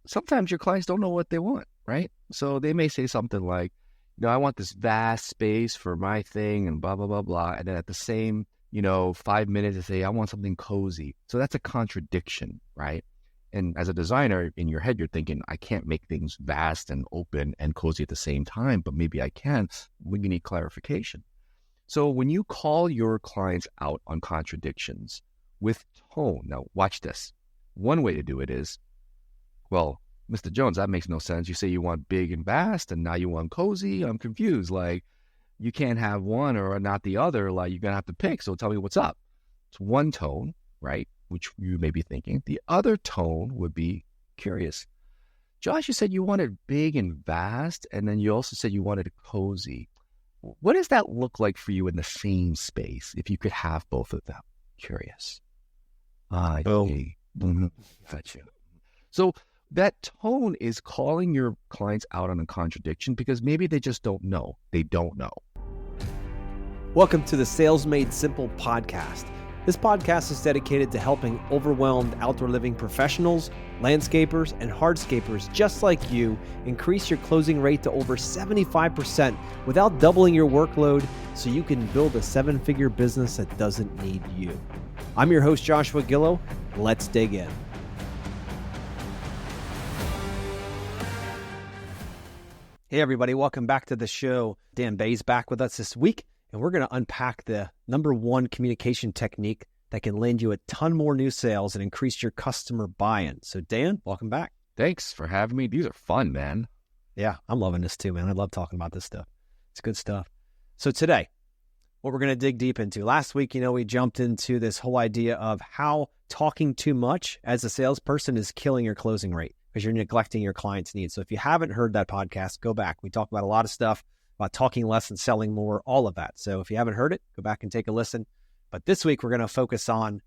sometimes your clients don't know what they want, right? So they may say something like, I want this vast space for my thing and blah, blah, blah, blah. And then at the same, 5 minutes they say, I want something cozy. So that's a contradiction, right? And as a designer, in your head, you're thinking, I can't make things vast and open and cozy at the same time, but maybe I can. We need clarification. So when you call your clients out on contradictions with tone, now watch this. One way to do it is, well, Mr. Jones, that makes no sense. You say you want big and vast, and now you want cozy. I'm confused. Like, you can't have one or not the other. Like, you're going to have to pick. So tell me what's up. It's one tone, right? Which you may be thinking. The other tone would be curious. Josh, you said you wanted big and vast, and then you also said you wanted cozy. What does that look like for you in the same space if you could have both of them? Curious. Boom. Gotcha. So that tone is calling your clients out on a contradiction because maybe they just don't know. They don't know. Welcome to the Sales Made Simple podcast. This podcast is dedicated to helping overwhelmed outdoor living professionals, landscapers, and hardscapers just like you increase your closing rate to over 75% without doubling your workload so you can build a 7-figure business that doesn't need you. I'm your host, Joshua Gillow. Let's dig in. Hey, everybody. Welcome back to the show. Dan Bai's back with us this week, and we're going to unpack the number one communication technique that can land you a ton more new sales and increase your customer buy-in. So, Dan, welcome back. Thanks for having me. These are fun, man. Yeah, I'm loving this too, man. I love talking about this stuff. It's good stuff. So today, what we're going to dig deep into. Last week, we jumped into this whole idea of how talking too much as a salesperson is killing your closing rate because you're neglecting your client's needs. So if you haven't heard that podcast, go back. We talk about a lot of stuff about talking less and selling more, all of that. So if you haven't heard it, go back and take a listen. But this week, we're going to focus on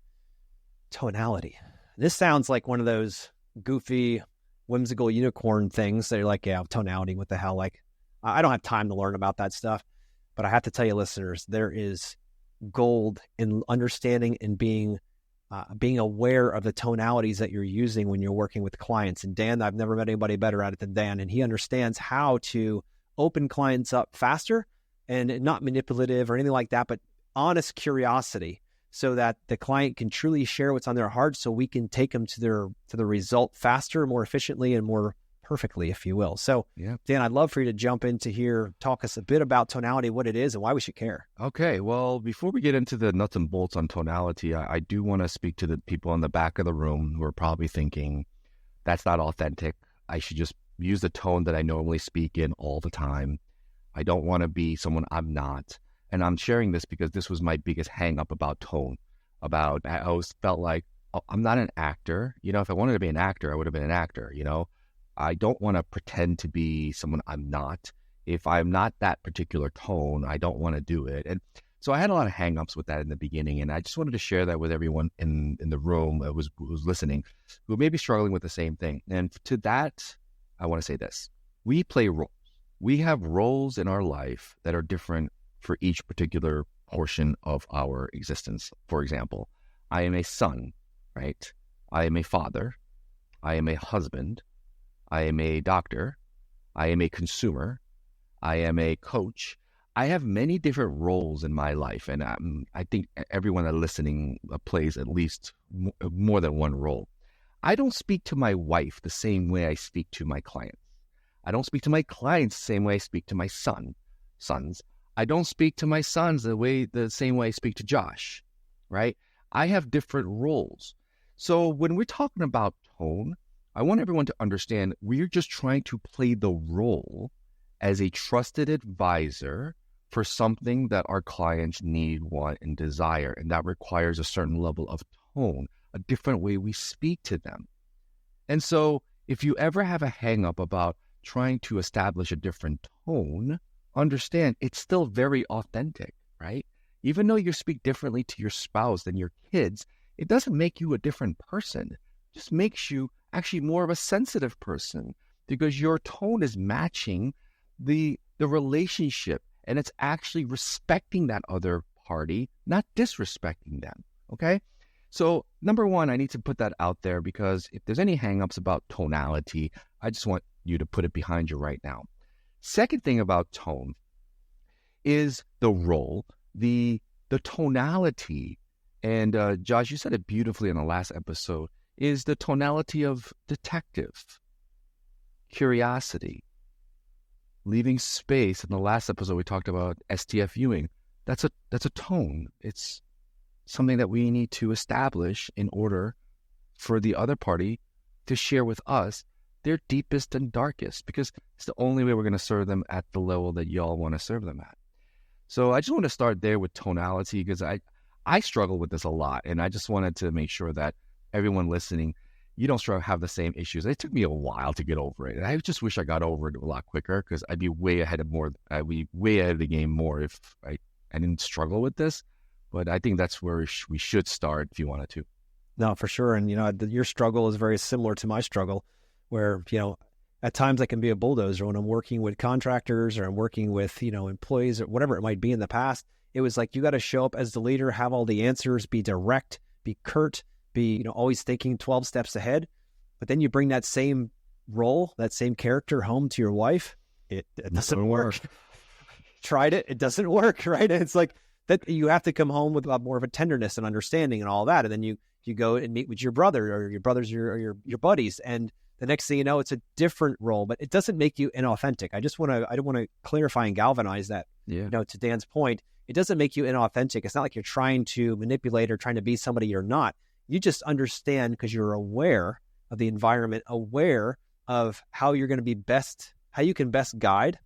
tonality. This sounds like one of those goofy, whimsical unicorn things that you're like, yeah, tonality, what the hell? Like, I don't have time to learn about that stuff. But I have to tell you, listeners, there is gold in understanding and being aware of the tonalities that you're using when you're working with clients. And Dan, I've never met anybody better at it than Dan. And he understands how to open clients up faster and not manipulative or anything like that, but honest curiosity so that the client can truly share what's on their heart so we can take them to the result faster, more efficiently, and more perfectly, if you will. So, yeah. Dan, I'd love for you to jump into here, talk us a bit about tonality, what it is, and why we should care. Okay. Well, before we get into the nuts and bolts on tonality, I do want to speak to the people in the back of the room who are probably thinking, that's not authentic. I should just use the tone that I normally speak in all the time. I don't want to be someone I'm not. And I'm sharing this because this was my biggest hang up about tone. I always felt like, I'm not an actor. If I wanted to be an actor, I would have been an actor, I don't want to pretend to be someone I'm not. If I'm not that particular tone, I don't want to do it. And so I had a lot of hang-ups with that in the beginning, and I just wanted to share that with everyone in the room that was listening who may be struggling with the same thing. And to that, I want to say this. We play roles. We have roles in our life that are different for each particular portion of our existence. For example, I am a son, right? I am a father. I am a husband. I am a doctor. I am a consumer. I am a coach. I have many different roles in my life, and I think everyone that's listening plays at least more than one role. I don't speak to my wife the same way I speak to my clients. I don't speak to my clients the same way I speak to my sons. I don't speak to my sons the same way I speak to Josh, right? I have different roles. So when we're talking about tone, I want everyone to understand we're just trying to play the role as a trusted advisor for something that our clients need, want, and desire. And that requires a certain level of tone, a different way we speak to them. And so if you ever have a hang up about trying to establish a different tone, understand it's still very authentic, right? Even though you speak differently to your spouse than your kids, it doesn't make you a different person. It just makes you actually more of a sensitive person because your tone is matching the relationship, and it's actually respecting that other party, not disrespecting them, okay? So number one, I need to put that out there because if there's any hangups about tonality, I just want you to put it behind you right now. Second thing about tone is the role, the tonality. And Josh, you said it beautifully in the last episode, is the tonality of detective, curiosity, leaving space. In the last episode, we talked about STF viewing. That's a tone. It's something that we need to establish in order for the other party to share with us their deepest and darkest, because it's the only way we're going to serve them at the level that y'all want to serve them at. So I just want to start there with tonality because I struggle with this a lot, and I just wanted to make sure that everyone listening, you don't have the same issues. It took me a while to get over it, and I just wish I got over it a lot quicker because I'd be way ahead of the game more if I didn't struggle with this. But I think that's where we should start if you wanted to. No, for sure. And, your struggle is very similar to my struggle where, at times I can be a bulldozer when I'm working with contractors or I'm working with, employees or whatever it might be in the past. It was like, you got to show up as the leader, have all the answers, be direct, be curt, be, always thinking 12 steps ahead. But then you bring that same role, that same character home to your wife. It doesn't work. Tried it. It doesn't work. Right. And it's like, that you have to come home with more of a tenderness and understanding and all that. And then you go and meet with your brother or your brothers or your buddies. And the next thing you know, it's a different role, but it doesn't make you inauthentic. I don't want to clarify and galvanize that, to Dan's point. It doesn't make you inauthentic. It's not like you're trying to manipulate or trying to be somebody you're not. You just understand because you're aware of the environment, aware of how you're going to be best, how you can best guide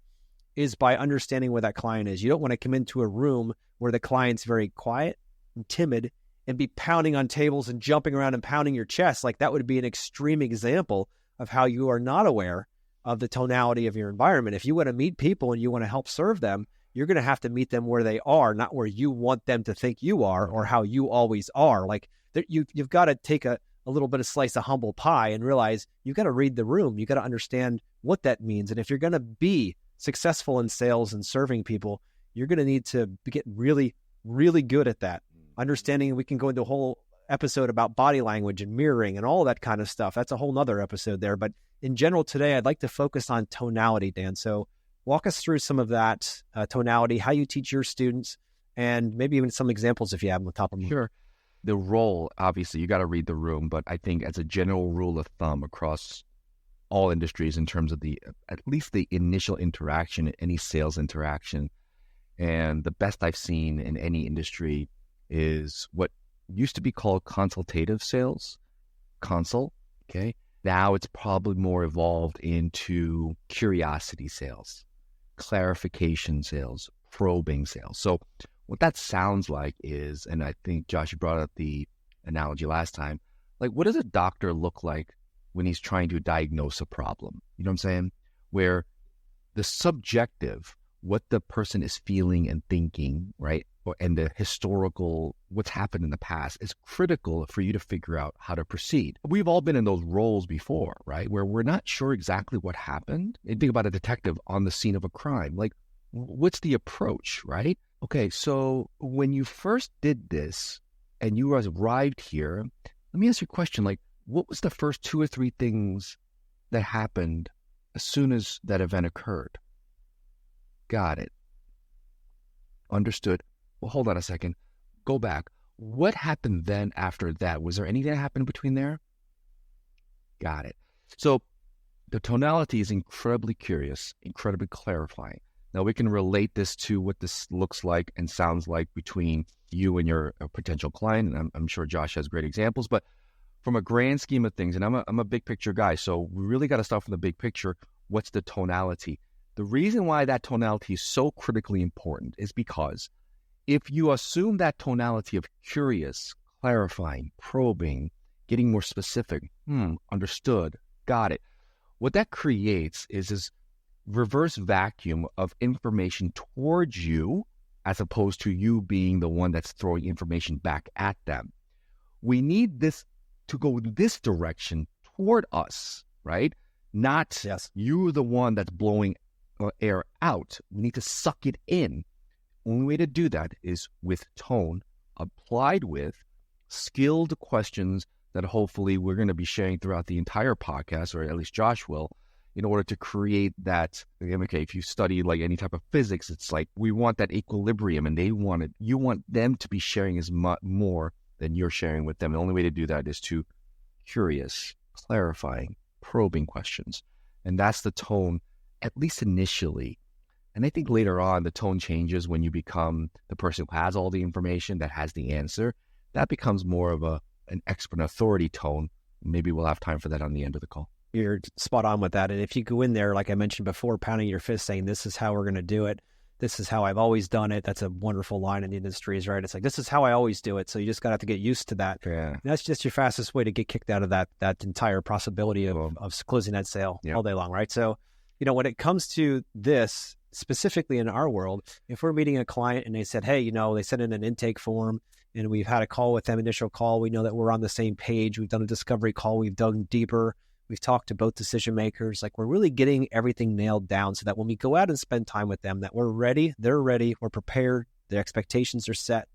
is by understanding where that client is. You don't want to come into a room where the client's very quiet and timid and be pounding on tables and jumping around and pounding your chest. Like that would be an extreme example of how you are not aware of the tonality of your environment. If you want to meet people and you want to help serve them, you're going to have to meet them where they are, not where you want them to think you are or how you always are. Like you've got to take a little bit of slice of humble pie and realize you've got to read the room. You got to understand what that means. And if you're going to be successful in sales and serving people, you're going to need to get really, really good at that. Understanding, we can go into a whole episode about body language and mirroring and all that kind of stuff. That's a whole nother episode there. But in general today, I'd like to focus on tonality, Dan. So walk us through some of that tonality, how you teach your students, and maybe even some examples if you have them on top of them. Sure. The role, obviously, you got to read the room, but I think as a general rule of thumb across all industries in terms of at least the initial interaction, any sales interaction, and the best I've seen in any industry is what used to be called consultative sales, consult, okay? Now it's probably more evolved into curiosity sales, clarification sales, probing sales. So what that sounds like is, and I think Josh, you brought up the analogy last time, like what does a doctor look like when he's trying to diagnose a problem? You know what I'm saying? Where the subjective, what the person is feeling and thinking, right? And the historical, what's happened in the past is critical for you to figure out how to proceed. We've all been in those roles before, right? Where we're not sure exactly what happened. And think about a detective on the scene of a crime. Like, what's the approach, right? Okay, so when you first did this and you arrived here, let me ask you a question. Like, what was the first 2 or 3 things that happened as soon as that event occurred? Got it. Understood. Well, hold on a second. Go back. What happened then after that? Was there anything that happened between there? Got it. So the tonality is incredibly curious, incredibly clarifying. Now we can relate this to what this looks like and sounds like between you and your potential client. And I'm sure Josh has great examples, but from a grand scheme of things, and I'm a big picture guy, so we really got to start from the big picture. What's the tonality? The reason why that tonality is so critically important is because if you assume that tonality of curious, clarifying, probing, getting more specific, understood, got it, what that creates is this reverse vacuum of information towards you as opposed to you being the one that's throwing information back at them. We need this to go in this direction toward us, right? Not you the one that's blowing air out. We need to suck it in. Only way to do that is with tone, applied with skilled questions that hopefully we're going to be sharing throughout the entire podcast, or at least Josh will, in order to create that. Okay, if you study like any type of physics, it's like we want that equilibrium, and you want them to be sharing as much more than you're sharing with them. The only way to do that is to curious, clarifying, probing questions. And that's the tone, at least initially. And I think later on, the tone changes when you become the person who has all the information, that has the answer. That becomes more of an expert authority tone. Maybe we'll have time for that on the end of the call. You're spot on with that. And if you go in there, like I mentioned before, pounding your fist saying, this is how we're going to do it. This is how I've always done it. That's a wonderful line in the industries, right? It's like, this is how I always do it. So you just got to have to get used to that. Yeah. And that's just your fastest way to get kicked out of that entire possibility of closing that sale all day long, right? So, when it comes to this, specifically in our world, if we're meeting a client and they said, hey, they sent in an intake form and we've had a call with them, initial call, we know that we're on the same page. We've done a discovery call. We've dug deeper. We've talked to both decision makers. Like, we're really getting everything nailed down so that when we go out and spend time with them, that we're ready, they're ready, we're prepared, their expectations are set.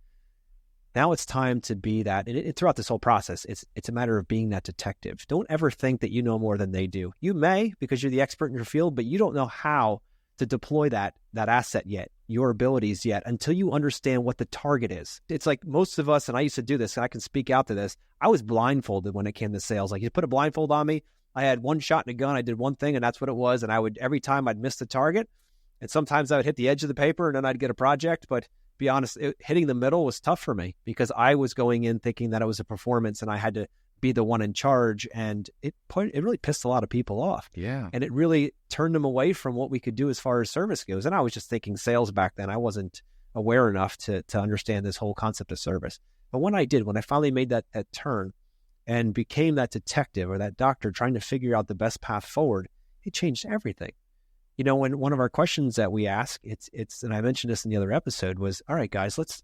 Now it's time to be that. And throughout this whole process, it's a matter of being that detective. Don't ever think that you know more than they do. You may, because you're the expert in your field, but you don't know how to deploy that asset yet, your abilities yet, until you understand what the target is. It's like most of us, and I used to do this, and I can speak out to this, I was blindfolded when it came to sales. Like, you put a blindfold on me, I had one shot in a gun, I did one thing, and that's what it was. And every time I'd miss the target, and sometimes I would hit the edge of the paper, and then I'd get a project. But be honest, hitting the middle was tough for me because I was going in thinking that it was a performance, and I had to be the one in charge, and it really pissed a lot of people off. Yeah. And it really turned them away from what we could do as far as service goes. And I was just thinking sales back then. I wasn't aware enough to understand this whole concept of service. But when I finally made that turn and became that detective or that doctor trying to figure out the best path forward, it changed everything. When one of our questions that we ask, it's and I mentioned this in the other episode, was, all right, guys, let's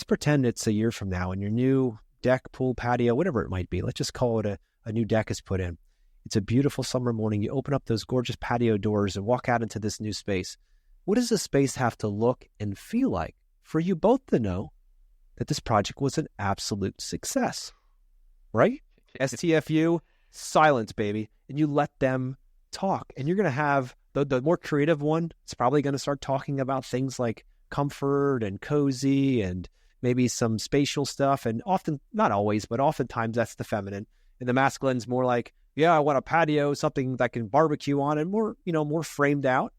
pretend it's a year from now and your new deck, pool, patio, whatever it might be. Let's just call it a new deck is put in. It's a beautiful summer morning. You open up those gorgeous patio doors and walk out into this new space. What does the space have to look and feel like for you both to know that this project was an absolute success? Right? STFU, silence, baby. And you let them talk. And you're going to have the more creative one. It's probably going to start talking about things like comfort and cozy and maybe some spatial stuff. And often, not always, but oftentimes that's the feminine. And the masculine's more like, yeah, I want a patio, something that can barbecue on, and more, more framed out.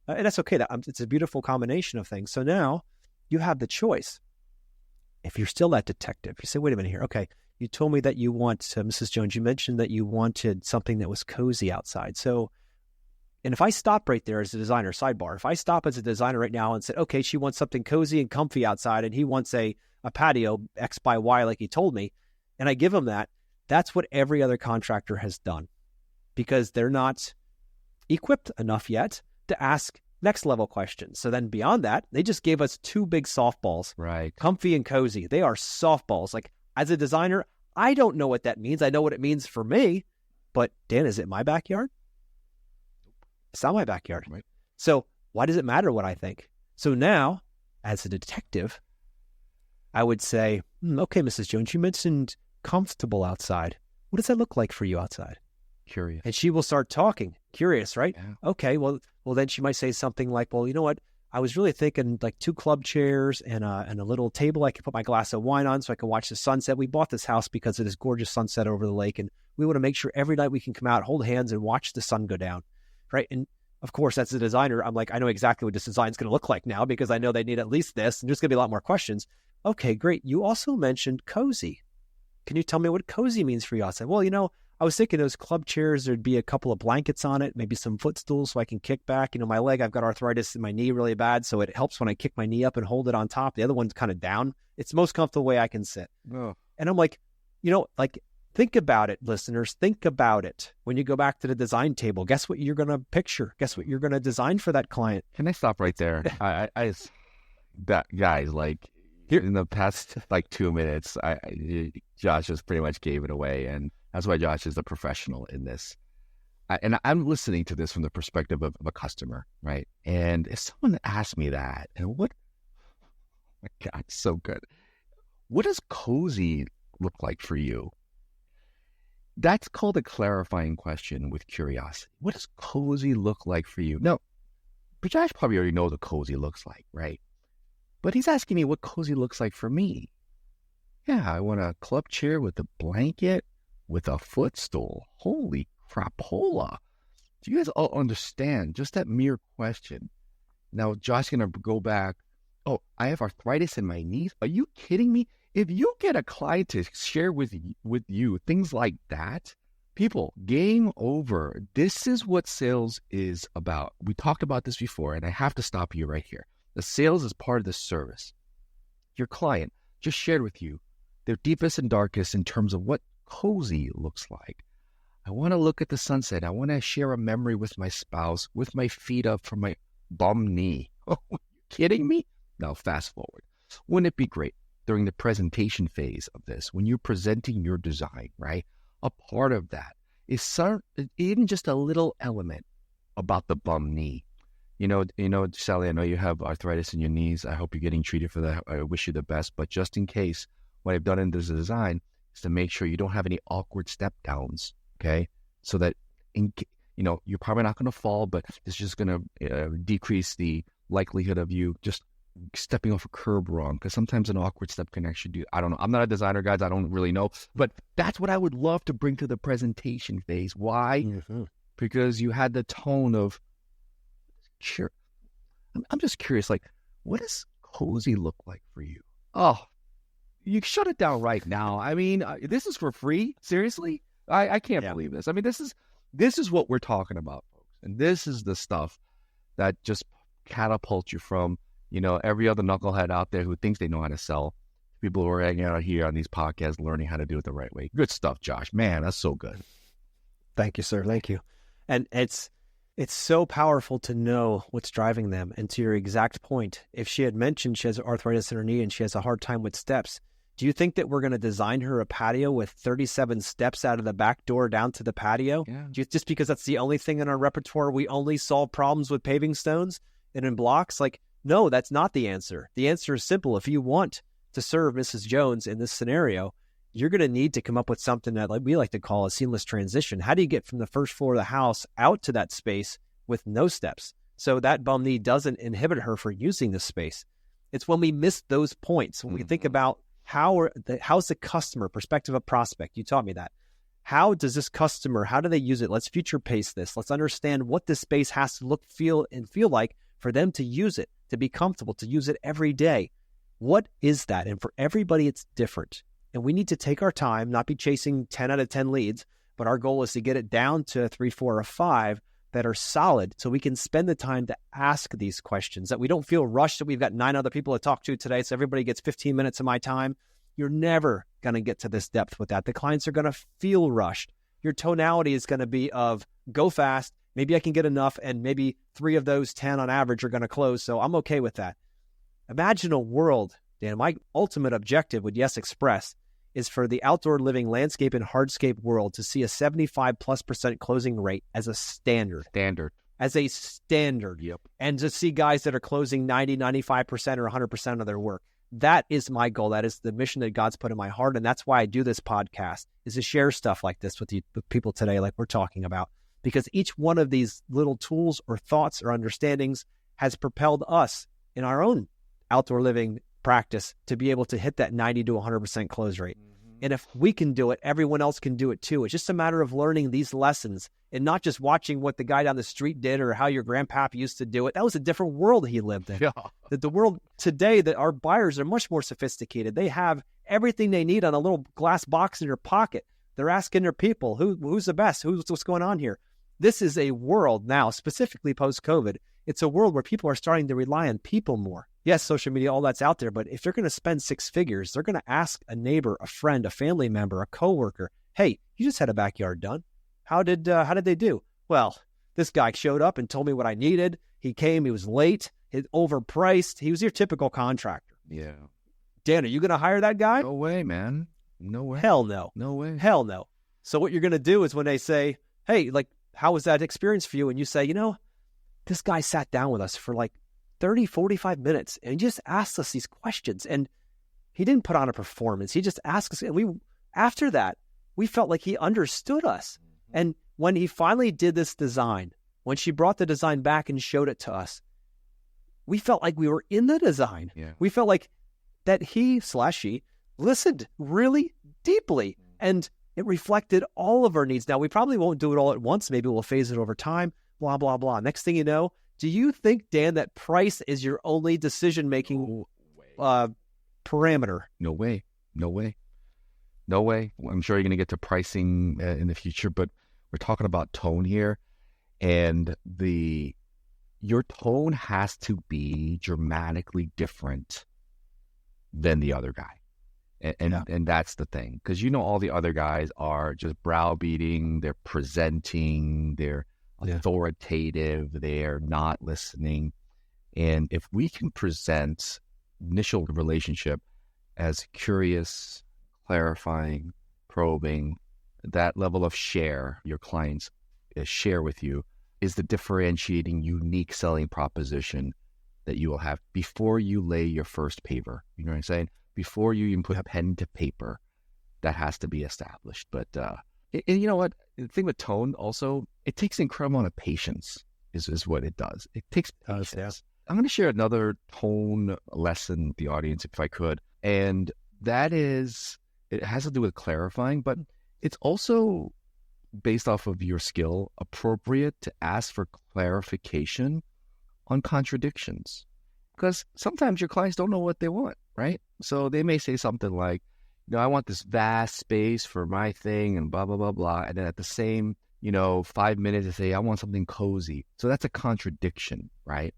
And that's okay. It's a beautiful combination of things. So now you have the choice. If you're still that detective, you say, wait a minute here. Okay, you told me that you want, Mrs. Jones, you mentioned that you wanted something that was cozy outside. So, and if I stop right there as a designer, sidebar, if I stop as a designer right now and said, okay, she wants something cozy and comfy outside, and he wants a patio X by Y like he told me, and I give him that, that's what every other contractor has done, because they're not equipped enough yet to ask next level questions. So then beyond that, they just gave us two big softballs, right? Comfy and cozy. They are softballs. Like, as a designer, I don't know what that means. I know what it means for me, but Dan, is it my backyard? It's not my backyard. Right. So why does it matter what I think? So now, as a detective, I would say, okay, Mrs. Jones, you mentioned comfortable outside. What does that look like for you outside? Curious. And she will start talking. Curious, right? Yeah. Okay, well, then she might say something like, well, you know what? I was really thinking like 2 club chairs and a little table I could put my glass of wine on so I could watch the sunset. We bought this house because of this gorgeous sunset over the lake, and we want to make sure every night we can come out, hold hands, and watch the sun go down, right? And of course, as a designer, I'm like, I know exactly what this design is going to look like now because I know they need at least this, and there's going to be a lot more questions. Okay, great. You also mentioned cozy. Can you tell me what cozy means for you? I said, well, I was thinking those club chairs, there'd be a couple of blankets on it, maybe some footstools so I can kick back. My leg, I've got arthritis in my knee really bad, so it helps when I kick my knee up and hold it on top. The other one's kind of down. It's the most comfortable way I can sit. Oh. And I'm like, think about it, listeners. Think about it. When you go back to the design table, guess what you're going to picture? Guess what you're going to design for that client? Can I stop right there? Guys, like, here in the past 2 minutes, Josh just pretty much gave it away, and that's why Josh is the professional in this. And I'm listening to this from the perspective of a customer, right? And if someone asked me that, and oh my God, so good. What does cozy look like for you? That's called a clarifying question with curiosity. What does cozy look like for you? Now, Josh probably already knows what cozy looks like, right? But he's asking me what cozy looks like for me. Yeah, I want a club chair with a blanket, with a footstool. Holy crapola. Do you guys all understand just that mere question? Now, Josh's going to go back. Oh, I have arthritis in my knees. Are you kidding me? If you get a client to share with you things like that, people, game over. This is what sales is about. We talked about this before, and I have to stop you right here. The sales is part of the service. Your client just shared with you their deepest and darkest in terms of what cozy looks like. I want to look at the sunset. I want to share a memory with my spouse with my feet up from my bum knee. Oh, are you kidding me? Now, fast forward. Wouldn't it be great during the presentation phase of this, when you're presenting your design, right? A part of that is even just a little element about the bum knee. You know, Sally, I know you have arthritis in your knees. I hope you're getting treated for that. I wish you the best. But just in case, what I've done in this design is to make sure you don't have any awkward step downs, okay? So that, you're probably not going to fall, but it's just going to decrease the likelihood of you just stepping off a curb wrong, because sometimes an awkward step can actually do, I don't know. I'm not a designer, guys. I don't really know. But that's what I would love to bring to the presentation phase. Why? Mm-hmm. Because you had the tone of, sure. I'm just curious, like, what does cozy look like for you? Oh, you shut it down right now. I mean, this is for free? Seriously? I can't believe this. I mean, this is what we're talking about, folks. And this is the stuff that just catapults you from, every other knucklehead out there who thinks they know how to sell. People who are hanging out here on these podcasts learning how to do it the right way. Good stuff, Josh. Man, that's so good. Thank you, sir. Thank you. And it's so powerful to know what's driving them. And to your exact point, if she had mentioned she has arthritis in her knee and she has a hard time with steps, do you think that we're going to design her a patio with 37 steps out of the back door down to the patio? Yeah. Just because that's the only thing in our repertoire, we only solve problems with paving stones and in blocks? Like, no, that's not the answer. The answer is simple. If you want to serve Mrs. Jones in this scenario, you're going to need to come up with something that we like to call a seamless transition. How do you get from the first floor of the house out to that space with no steps, so that bum knee doesn't inhibit her for using the space? It's when we miss those points, when we think about how's the customer perspective of prospect. You taught me that. How does this customer, how do they use it? Let's future pace this. Let's understand what this space has to look, feel like for them to use it, to be comfortable, to use it every day. What is that? And for everybody, it's different. And we need to take our time, not be chasing 10 out of 10 leads, but our goal is to get it down to 3, 4, or 5 that are solid, so we can spend the time to ask these questions, that we don't feel rushed that we've got 9 other people to talk to today, so everybody gets 15 minutes of my time. You're never going to get to this depth with that. The clients are going to feel rushed. Your tonality is going to be of go fast, maybe I can get enough, and maybe 3 of those 10 on average are going to close, so I'm okay with that. Imagine a world, Dan, my ultimate objective with Yes Express is for the outdoor living landscape and hardscape world to see a 75+% closing rate as a standard. As a standard. Yep. And to see guys that are closing 90, 95% or 100% of their work. That is my goal. That is the mission that God's put in my heart. And that's why I do this podcast, is to share stuff like this with people today, like we're talking about. Because each one of these little tools or thoughts or understandings has propelled us in our own outdoor living practice to be able to hit that 90 to 100% close rate. And if we can do it, everyone else can do it too. It's just a matter of learning these lessons and not just watching what the guy down the street did or how your grandpap used to do it. That was a different world he lived in. Yeah. The world today, that our buyers are much more sophisticated. They have everything they need on a little glass box in their pocket. They're asking their people, who's the best? What's going on here? This is a world now, specifically post-COVID. It's a world where people are starting to rely on people more. Yes, social media, all that's out there, but if they're going to spend 6 figures, they're going to ask a neighbor, a friend, a family member, a coworker, hey, you just had a backyard done. How did they do? Well, this guy showed up and told me what I needed. He came, he was late, he overpriced. He was your typical contractor. Yeah. Dan, are you going to hire that guy? No way, man. No way. Hell no. No way. Hell no. So what you're going to do is when they say, hey, like, how was that experience for you? And you say, this guy sat down with us for like 30, 45 minutes and he just asked us these questions, and he didn't put on a performance. He just asked us, and after that, we felt like he understood us. And when he finally did this design, when she brought the design back and showed it to us, we felt like we were in the design. Yeah. We felt like that he/she listened really deeply, and it reflected all of our needs. Now, we probably won't do it all at once. Maybe we'll phase it over time, blah, blah, blah. Next thing you know, do you think, Dan, that price is your only decision-making parameter? No way. No way. No way. I'm sure you're going to get to pricing in the future, but we're talking about tone here. And your tone has to be dramatically different than the other guy. And that's the thing. Because all the other guys are just browbeating, they're presenting, they're authoritative, they're not listening. And if we can present initial relationship as curious, clarifying, probing, that level of share your clients share with you is the differentiating, unique selling proposition that you will have before you lay your first paper. You know what I'm saying? Before you even put pen to paper, that has to be established. But and you know what? The thing with tone also, it takes an incredible amount of patience is what it does. It takes patience. Yeah. I'm going to share another tone lesson with the audience, if I could. And that is, it has to do with clarifying, but it's also based off of your skill, appropriate to ask for clarification on contradictions. Because sometimes your clients don't know what they want, right? So they may say something like, I want this vast space for my thing and blah, blah, blah, blah. And then at the same, 5 minutes they say, I want something cozy. So that's a contradiction, right?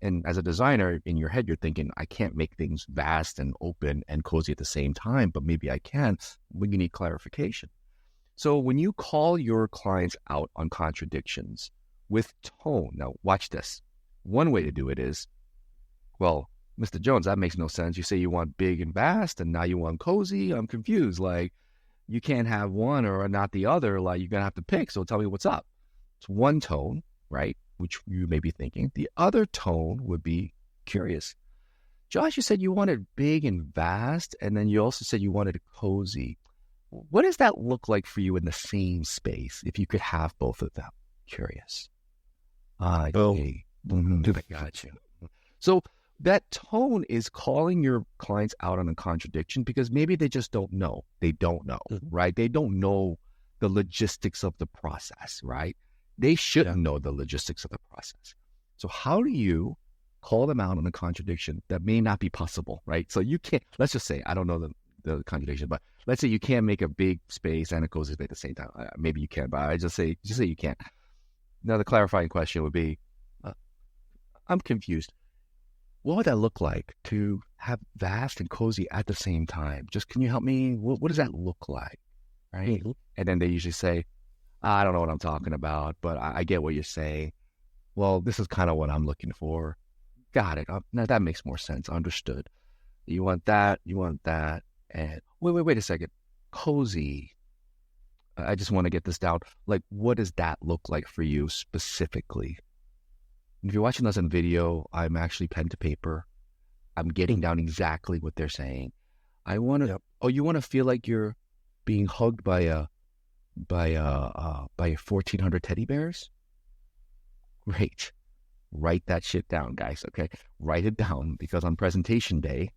And as a designer, in your head, you're thinking, I can't make things vast and open and cozy at the same time, but maybe I can when you need clarification. So when you call your clients out on contradictions with tone, now watch this. One way to do it is, well, Mr. Jones, that makes no sense. You say you want big and vast and now you want cozy. I'm confused. Like, you can't have one or not the other. Like, you're going to have to pick. So tell me what's up. It's one tone, right? Which you may be thinking. The other tone would be curious. Josh, you said you wanted big and vast, and then you also said you wanted cozy. What does that look like for you in the same space if you could have both of them? Curious. Okay. Got you. So that tone is calling your clients out on a contradiction because maybe they just don't know. They don't know, right? They don't know the logistics of the process, right? They shouldn't know the logistics of the process. So how do you call them out on a contradiction that may not be possible, right? So you can't, let's just say, I don't know the contradiction, but let's say you can't make a big space and a cozy space at the same time. Maybe you can, but I just say you can't. Now the clarifying question would be, I'm confused. What would that look like to have vast and cozy at the same time? Just, can you help me? What does that look like, right? Mm-hmm. And then they usually say, I don't know what I'm talking about, but I get what you're saying. Well, this is kind of what I'm looking for. Got it. Now that makes more sense. Understood. You want that. And wait a second. Cozy. I just want to get this down. Like, what does that look like for you specifically? If you're watching us on video, I'm actually pen to paper. I'm getting down exactly what they're saying. I want to. Yep. Oh, you want to feel like you're being hugged by 1,400 teddy bears? Great. Write that shit down, guys. Okay, write it down, because on presentation day,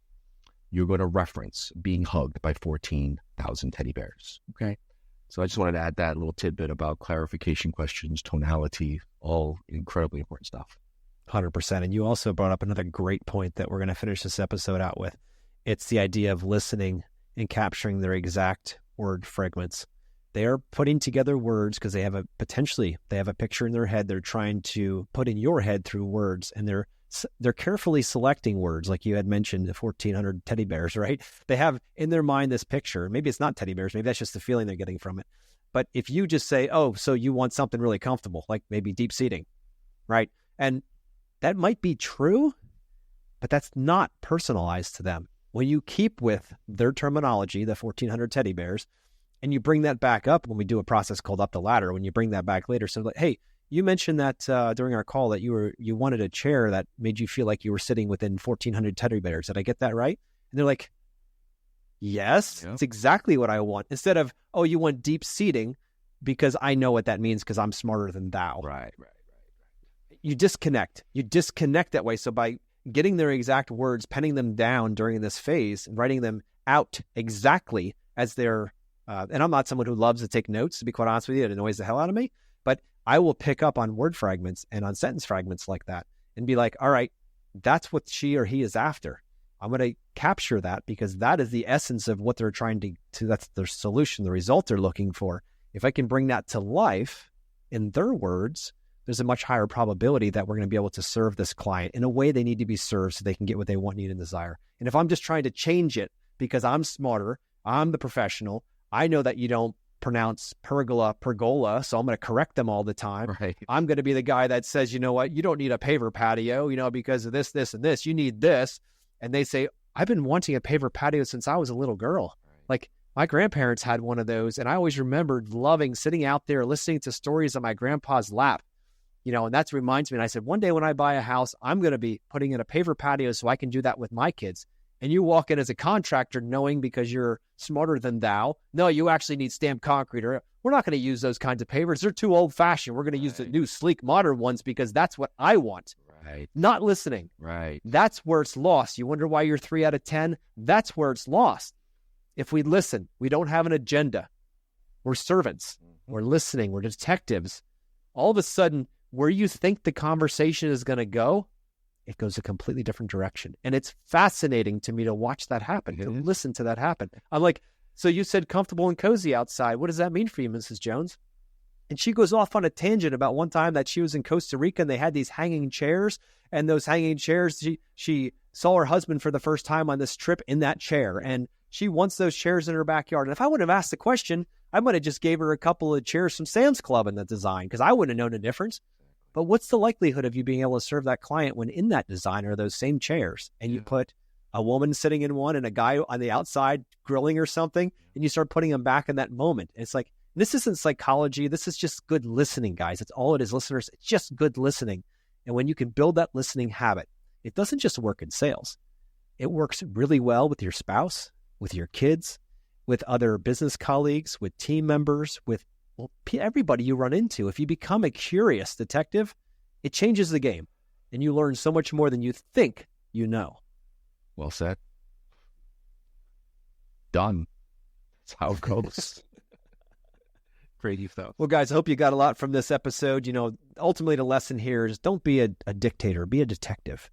you're going to reference being hugged by 14,000 teddy bears. Okay. So I just wanted to add that little tidbit about clarification questions, tonality, all incredibly important stuff. 100%. And you also brought up another great point that we're going to finish this episode out with. It's the idea of listening and capturing their exact word fragments. They are putting together words because they have a picture in their head they're trying to put in your head through words, and they're carefully selecting words, like you had mentioned, the 1,400 teddy bears, right? They have in their mind this picture. Maybe it's not teddy bears. Maybe that's just the feeling they're getting from it. But if you just say, oh, so you want something really comfortable, like maybe deep seating, right? And that might be true, but that's not personalized to them. When you keep with their terminology, the 1,400 teddy bears, and you bring that back up when we do a process called up the ladder, when you bring that back later. So like, hey, you mentioned that during our call that you wanted a chair that made you feel like you were sitting within 1,400 teddy bears. Did I get that right? And they're like, Yes, Yep. it's exactly what I want. Instead of, oh, you want deep seating because I know what that means because I'm smarter than thou. Right. You disconnect. You disconnect that way. So by getting their exact words, penning them down during this phase, and writing them out exactly as they're, and I'm not someone who loves to take notes, to be quite honest with you. It annoys the hell out of me. But I will pick up on word fragments and on sentence fragments like that and be like, all right, that's what she or he is after. I'm going to capture that because that is the essence of what they're trying to that's their solution, the result they're looking for. If I can bring that to life in their words, there's a much higher probability that we're going to be able to serve this client in a way they need to be served so they can get what they want, need, and desire. And if I'm just trying to change it because I'm smarter, I'm the professional, I know that you don't pronounce pergola, so I'm going to correct them all the time. Right. I'm going to be the guy that says, you know what, you don't need a paver patio, because of this, this, and this. You need this. And they say, I've been wanting a paver patio since I was a little girl. Right. Like my grandparents had one of those, and I always remembered loving sitting out there listening to stories on my grandpa's lap. And that reminds me. And I said, one day when I buy a house, I'm going to be putting in a paver patio so I can do that with my kids. And you walk in as a contractor knowing because you're smarter than thou, no, you actually need stamped concrete, or we're not going to use those kinds of pavers. They're too old fashioned. We're going to use the new sleek modern ones because that's what I want. Right. Not listening. Right. That's where it's lost. You wonder why you're 3 out of 10? That's where it's lost. If we listen, we don't have an agenda. We're servants. We're listening. We're detectives. All of a sudden, where you think the conversation is going to go, it goes a completely different direction. And it's fascinating to me to watch that happen, to listen to that happen. I'm like, so you said comfortable and cozy outside. What does that mean for you, Mrs. Jones? And she goes off on a tangent about one time that she was in Costa Rica and they had these hanging chairs. And those hanging chairs, she saw her husband for the first time on this trip in that chair. And she wants those chairs in her backyard. And if I would have asked the question, I might have just gave her a couple of chairs from Sam's Club in the design because I wouldn't have known the difference. But what's the likelihood of you being able to serve that client when in that design are those same chairs and you put a woman sitting in one and a guy on the outside grilling or something, and you start putting them back in that moment? It's like, this isn't psychology. This is just good listening, guys. That's all it is, listeners. It's just good listening. And when you can build that listening habit, it doesn't just work in sales. It works really well with your spouse, with your kids, with other business colleagues, with team members, with everybody you run into. If you become a curious detective, it changes the game and you learn so much more than you think you know. Well said. Done. That's how it goes. Great ethos. Well, guys, I hope you got a lot from this episode. Ultimately the lesson here is don't be a dictator, be a detective.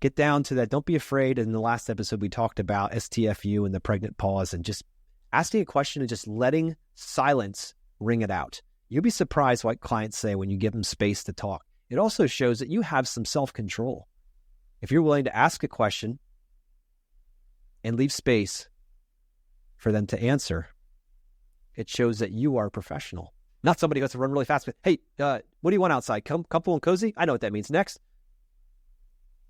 Get down to that. Don't be afraid. In the last episode, we talked about STFU and the pregnant pause and just asking a question and just letting silence ring it out. You'll be surprised what clients say when you give them space to talk. It also shows that you have some self-control. If you're willing to ask a question and leave space for them to answer, it shows that you are a professional. Not somebody who has to run really fast. But, hey, what do you want outside? Comfortable and cozy? I know what that means. Next.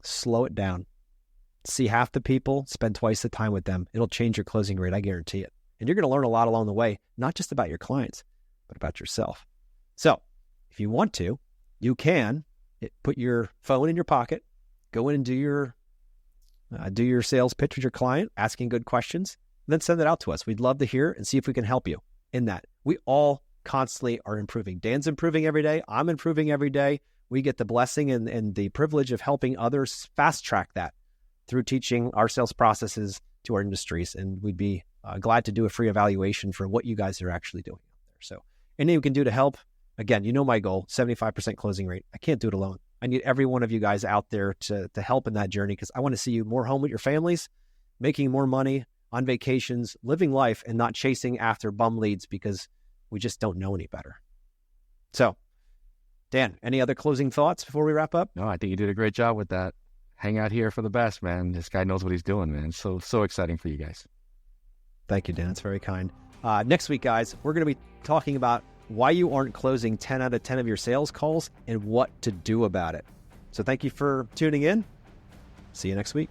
Slow it down. See half the people, spend twice the time with them. It'll change your closing rate. I guarantee it. And you're going to learn a lot along the way, not just about your clients, but about yourself. So if you want to, you can put your phone in your pocket, go in and do your sales pitch with your client, asking good questions, and then send it out to us. We'd love to hear and see if we can help you in that. We all constantly are improving. Dan's improving every day. I'm improving every day. We get the blessing and the privilege of helping others fast track that through teaching our sales processes to our industries. And we'd be glad to do a free evaluation for what you guys are actually doing out there. So anything we can do to help, again, my goal, 75% closing rate. I can't do it alone. I need every one of you guys out there to help in that journey because I want to see you more home with your families, making more money, on vacations, living life, and not chasing after bum leads because we just don't know any better. So, Dan, any other closing thoughts before we wrap up? No, I think you did a great job with that. Hang out here for the best, man. This guy knows what he's doing, man. So exciting for you guys. Thank you, Dan. It's very kind. Next week, guys, we're going to be talking about why you aren't closing 10 out of 10 of your sales calls and what to do about it. So thank you for tuning in. See you next week.